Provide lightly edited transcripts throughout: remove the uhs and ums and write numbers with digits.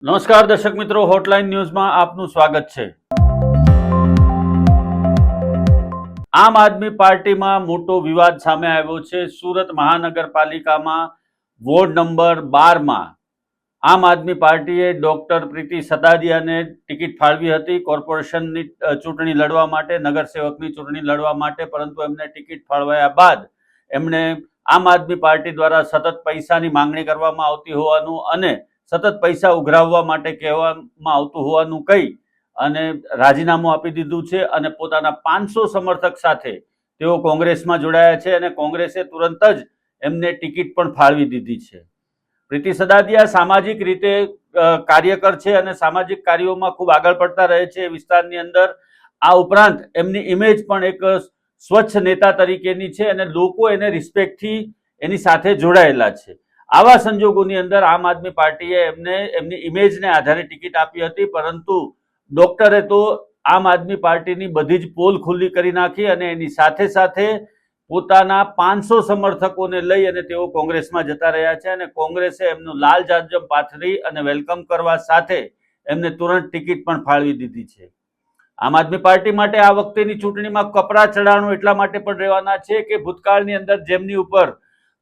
નમસ્કાર દર્શક મિત્રો, હોટલાઇન ન્યૂઝમાં આપનું સ્વાગત છે। આમ આદમી પાર્ટીમાં મોટો વિવાદ સામે આવ્યો છે। સુરત મહાનગરપાલિકામાં વોર્ડ નંબર 12માં આમ આદમી પાર્ટીએ ડોક્ટર પ્રીતિ સદાદિયાને ટિકિટ ફાળવી હતી કોર્પોરેશનની ચૂંટણી લડવા માટે, નગરસેવકની ચૂંટણી લડવા માટે, પરંતુ એમને ટિકિટ ફાળવ્યા બાદ એમણે આમ આદમી પાર્ટી દ્વારા સતત પૈસાની માંગણી કરવામાં આવતી હોવાનું અને સતત પૈસા ઉઘરાવવા માટે કહેવામાં આવતું હોવાનું કહી અને રાજીનામું આપી દીધું છે અને પોતાના 500 સમર્થક સાથે તેઓ કોંગ્રેસમાં જોડાયા છે અને કોંગ્રેસે તુરંત જ એમને ટિકિટ પણ ફાળવી દીધી છે। પ્રીતિ સદાદિયા સામાજિક રીતે કાર્યકર છે અને સામાજિક કાર્યોમાં ખૂબ આગળ પડતા રહે છે વિસ્તારની અંદર। આ ઉપરાંત એમની ઇમેજ પણ એક સ્વચ્છ નેતા તરીકેની છે અને લોકો એને રિસ્પેક્ટથી એની સાથે જોડાયેલા છે। આવા સંજોગોની અંદર આમ આદમી પાર્ટીએ એમને એમની ઇમેજને આધારે ટિકિટ આપી હતી, પરંતુ ડોક્ટરે તો આમ આદમી પાર્ટીની બધી જ પોલ ખુલ્લી કરી નાખી અને એની સાથે સાથે પોતાના 500 સમર્થકોને લઈ અને તેઓ કોંગ્રેસમાં જતા રહ્યા છે અને કોંગ્રેસે એમનું લાલ જાંજમ પાથરી અને વેલકમ કરવા સાથે એમને તુરંત ટિકિટ પણ ફાળવી દીધી છે। આમ આદમી પાર્ટી માટે આ વખતેની ચૂંટણીમાં કપરા ચડાણું એટલા માટે પણ રહેવાના છે કે ભૂતકાળની અંદર જેમની ઉપર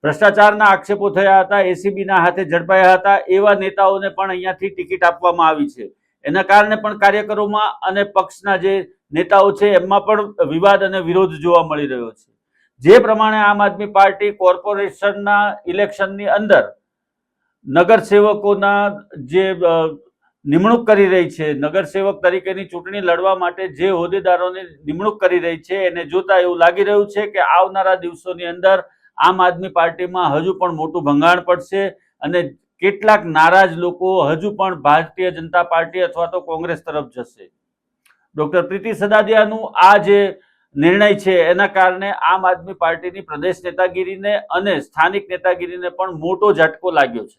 ભ્રષ્ટાચારના આક્ષેપો થયા હતા, એસીબીના હાથે ઝડપાયા હતા, એવા નેતાઓને પણ અહીંયાથી ટિકિટ આપવામાં આવી છે। એના કારણે પણ કાર્યકરોમાં અને પક્ષના જે નેતાઓ છે એમાં પણ વિવાદ અને વિરોધ જોવા મળી રહ્યો છે। જે પ્રમાણે આમ આદમી પાર્ટી કોર્પોરેશનના ઇલેક્શનની અંદર નગરસેવકોના જે નિમણૂક કરી રહી છે, નગરસેવક તરીકેની ચૂંટણી લડવા માટે જે હોદ્દેદારોની નિમણૂક કરી રહી છે, એને જોતા એવું લાગી રહ્યું છે કે આવનારા દિવસોની અંદર આમ આદમી પાર્ટીમાં હજુ પણ મોટું ભંગાણ પડશે અને કેટલાક નારાજ લોકો હજુ પણ ભારતીય જનતા પાર્ટી અથવા તો કોંગ્રેસ તરફ જશે। ડોક્ટર પ્રીતિ સદાદિયાનું આ જે નિર્ણય છે એના કારણે આમ આદમી પાર્ટીની પ્રદેશ નેતાગીરીને અને સ્થાનિક નેતાગીરીને પણ મોટો ઝટકો લાગ્યો છે।